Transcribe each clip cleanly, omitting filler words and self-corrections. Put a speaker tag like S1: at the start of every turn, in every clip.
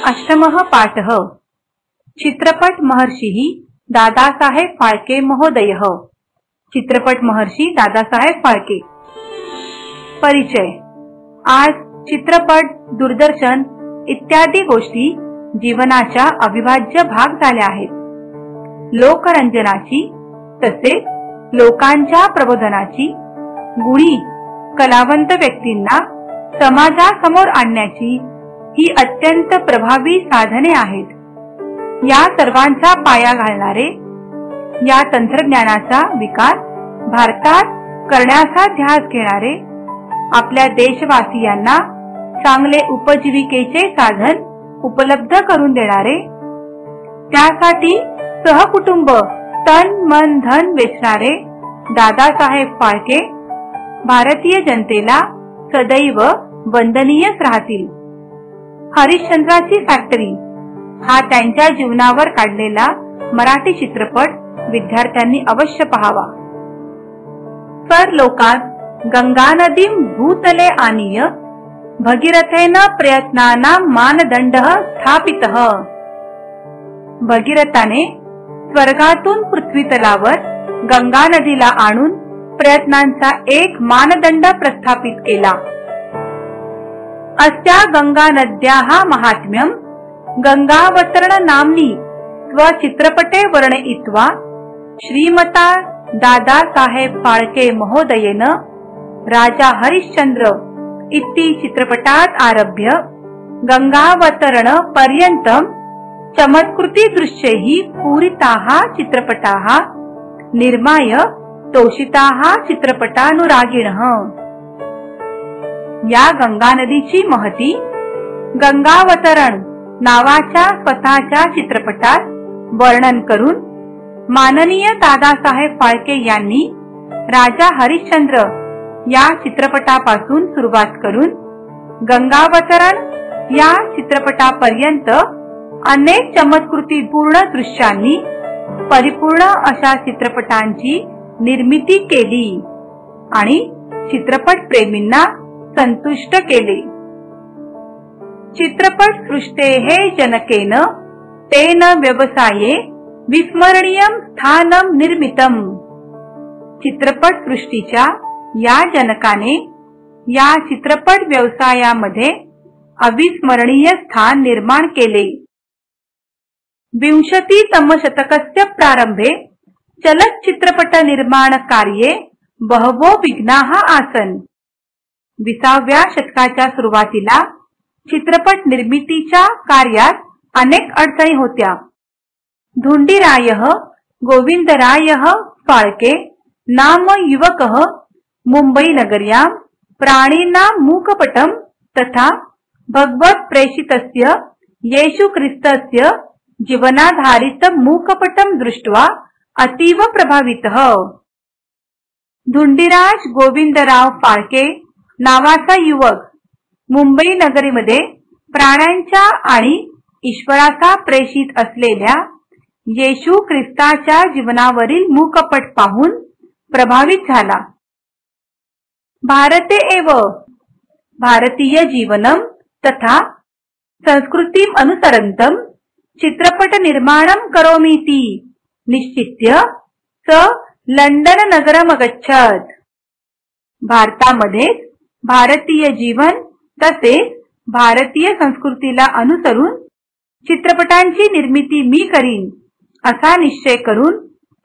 S1: अष्टमः पाठः चित्रपट महर्षिः दादासाहेब फाळके महोदयः। चित्रपट महर्षी दादासाहेब फाळके। परिचय। आज चित्रपट, दूरदर्शन इत्यादी गोष्टी जीवनाच्या अविभाज्य भाग झाल्या आहेत। लोकरंजनाची तसेच लोकांच्या प्रबोधनाची, गुणी कलावंत व्यक्तींना समाजासमोर आणण्याची ही अत्यंत प्रभावी साधने आहेत। या सर्वांचा पाया घालणारे, या तंत्रज्ञानाचा विकास भारतात करण्याचा ध्यास घेणारे, आपल्या देशवासियांना चांगले उपजीविकेचे साधन उपलब्ध करून देणारे, त्यासाठी सहकुटुंब तन मन धन वेचणारे दादासाहेब फाळके भारतीय जनतेला सदैव वंदनीयच राहतील। हरिश्चंद्राची फॅक्टरी हा त्यांच्या जीवनावर काढलेला मराठी चित्रपट विद्यार्थ्यांनी अवश्य पाहावा। सर लोकात गंगा नदीं भूतले आनीय भगीरथेन प्रयत्नानां मानदंडः स्थापितः। भगीरथाने स्वर्गातून पृथ्वीतलावर गंगा नदीला आणून प्रयत्नांचा एक मानदंड प्रस्थापित केला। अस्या गंगा नद्याः महात्म्यं गंगावतरण नाम्नी स्वचित्रपटे वर्णयित्वा श्रीमता दादासाहेब फाळके महोदयेन राजा हरिश्चंद्र इति चित्रपटात आरभ्य गंगावतरण पर्यन्तं चमत्कृति दृश्यैः पूरिताः चित्रपटाः निर्माय तोषिताः चित्रपटानुरागिणः। या गंगा नदीची महती गंगावतरण नावाच्या स्वतःच्या चित्रपटात वर्णन करून माननीय दादासाहेब फाळके यांनी राजा हरिश्चंद्र या चित्रपटापासून सुरुवात करून गंगावतरण या चित्रपटापर्यंत अनेक चमत्कृतीपूर्ण दृश्यांनी परिपूर्ण अशा चित्रपटांची निर्मिती केली आणि चित्रपट प्रेमींना संतुष्ट केले। चित्रपट सृष्टेः जनकेन तेन व्यवसाये विस्मरणीयं स्थानं निर्मितम्। चित्रपट सृष्टीच्या या जनकाने या चित्रपट व्यवसायामध्ये अविस्मरणीय स्थान निर्माण केले। 20तम शतकस्य प्रारंभे चलच्चित्रपट निर्माण कार्ये बहवो विघ्नाः आसन्। 20व्या शतकाच्या सुरुवातीला चित्रपट निर्मितीच्या कार्यात अनेक अडचणी होत्या। धुंडीरायः गोविंदरायः फाळके नाम युवकः मुंबई नगर्यां प्राणिनां मूकपटं तथा भगवत प्रेषितस्य येशुक्रिस्तस्य जीवनाधारित मूकपटं दृष्ट्वा अतीव प्रभावितः। धुंडीराज गोविंदराव फाळके नावाचा युवक मुंबई नगरीमध्ये प्राण्यांच्या आणि ईश्वराचा प्रेषित असलेल्या येशू ख्रिस्ताच्या जीवनावरील मूकपट पाहून प्रभावित झाला। भारते एव भारतीय जीवनम तथा संस्कृतीम अनुसरन्तं चित्रपट निर्माणं करोमीति निश्चित्य स लंडन नगरम अगच्छत्। भारतामध्ये भारतीय जीवन तसेच भारतीय संस्कृतीला अनुसरून चित्रपटांची निर्मिती मी करीन असा निश्चय करून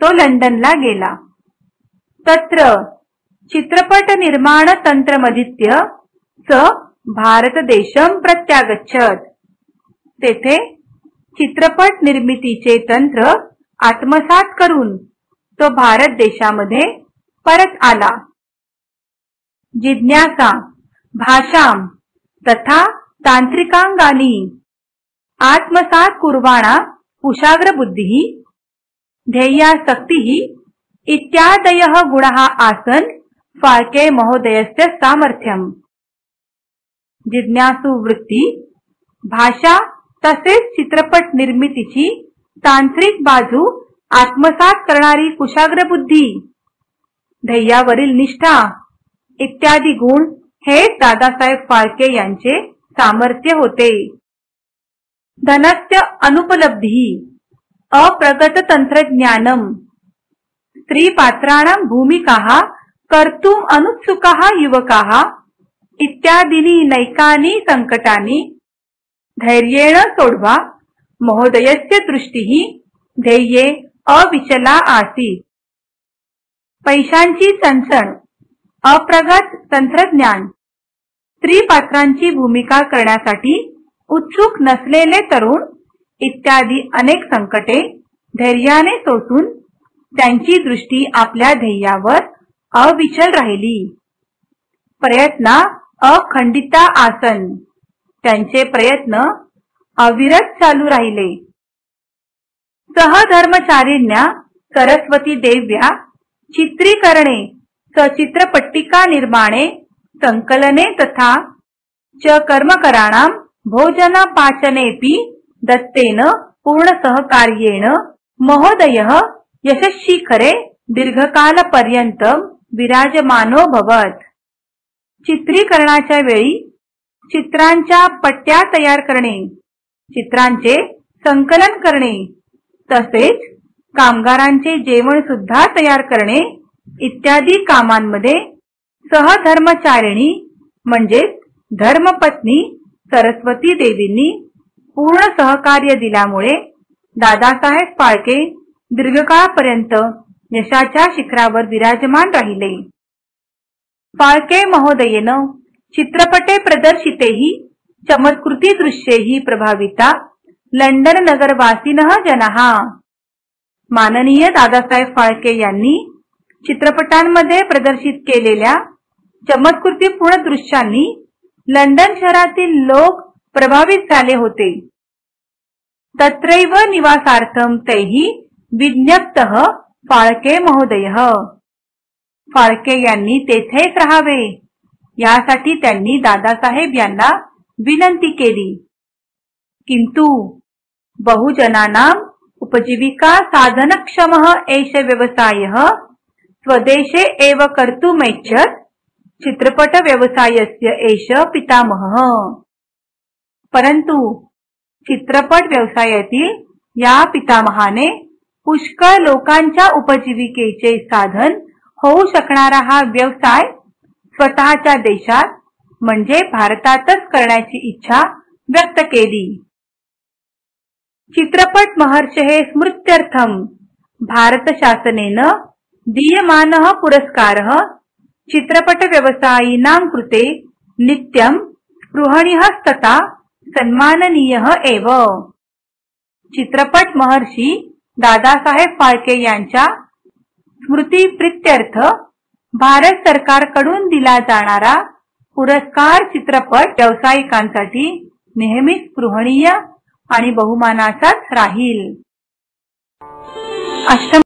S1: तो लंडनला गेला। तत्र चित्रपट निर्माण तंत्रमधीत्य स भारत देशं प्रत्यागच्छत्। तेथे चित्रपट निर्मितीचे तंत्र आत्मसात करून तो भारत देशामध्ये परत आला। जिज्ञासा भाषां तथा तांत्रिकांगानी आत्मसात कुर्वाणा कुशाग्र बुद्धिः ध्येयासक्तिः इत्यादयः गुणाः आसन् फाळके महोदयस्य सामर्थ्यम्। जिज्ञासु वृत्ती, भाषा तसेच चित्रपट निर्मितीची तांत्रिक बाजू आत्मसात करणारी कुशाग्र बुद्धी, ध्येयावरील निष्ठा इत्यादी गुण हे दादासाहेब फाळके यांचे सामर्थ्य होते। धनस्य अनुपलब्धिः, अप्रगत तंत्रज्ञानम, स्त्रीपात्राणां भूमिकाः कर्तुम् अनुत्सुकाः युवकाः इत्यादीनि नैकानि संकटानि धैर्येण सोढवा महोदयस्य दृष्टिः ध्येये अविचला आसीत्। पैशांची चणचण, अप्रगत तंत्रज्ञान, स्त्रीपात्रांची भूमिका करण्यासाठी उत्सुक नसलेले तरुण इत्यादी अनेक संकटे धैर्याने सोसून त्यांची दृष्टी आपल्या ध्येयावर अविचल राहिली। प्रयत्न अखंडिता आसन, त्यांचे प्रयत्न अविरत चालू राहिले। सहधर्मचारिण्या सरस्वती देव्या चित्रीकरणे सचित्रपट्टिका निर्माणे संकलने तथा च कर्मकराणां भोजनपाचनेऽपि दत्तेन पूर्णसहकार्येण महोदयः यशस्शिखरे दीर्घकालपर्यंतं विराजमानोऽभवत्। चित्रीकरणाच्या वेळी चित्रांच्या पट्ट्या तयार करणे, चित्रांचे संकलन करणे, तसेच कामगारांचे जेवण सुद्धा तयार करणे इत्यादी कामांमध्ये सहधर्मचारिणी म्हणजेच धर्मपत्नी सरस्वती देवींनी पूर्ण सहकार्य दिल्यामुळे दादासाहेब फाळके दीर्घकाळपर्यंत यशाच्या शिखरावर विराजमान राहिले। फाळके महोदयेन चित्रपटे प्रदर्शितेहि चमत्कृती दृश्यैहि प्रभाविता लंडन नगरवासिनः जनाः। माननीय दादासाहेब फाळके यांनी चित्रपटांमध्ये प्रदर्शित केलेल्या चमत्कृतीपूर्ण दृश्यांनी लंडन शहरातील लोक प्रभावित झाले होते। तत्रैव निवासार्थं तैः विज्ञप्तः फाळके महोदयः, फाळके यांनी तेथेच राहावे यासाठी त्यांनी दादासाहेब यांना विनंती केली। किंतु बहुजनानां उपजीविका साधनक्षमः एष व्यवसायः स्वदेशे एव कर्तुमेच्छत् चित्रपट व्यवसायस्य एष पितामहः। परंतु चित्रपट व्यवसायातील या पितामहाने पुष्कळ लोकांच्या उपजीविकेचे साधन होऊ शकणारा हा व्यवसाय स्वतःच्या देशात म्हणजे भारतातच करण्याची इच्छा व्यक्त केली। चित्रपट महर्षेः स्मृत्यर्थं भारत शासनेन दीयमानः पुरस्कारः चित्रपट व्यवसायिनां कृते नित्यं स्पृहणीयः तथा सन्माननीयः एव। चित्रपट महर्षी दादासाहेब फाळके यांच्या स्मृतिप्रीत्यर्थ भारत सरकारकडून दिला जाणारा पुरस्कार चित्रपट व्यावसायिकांसाठी नेहमी स्पृहणीय आणि बहुमानाचाच राहील।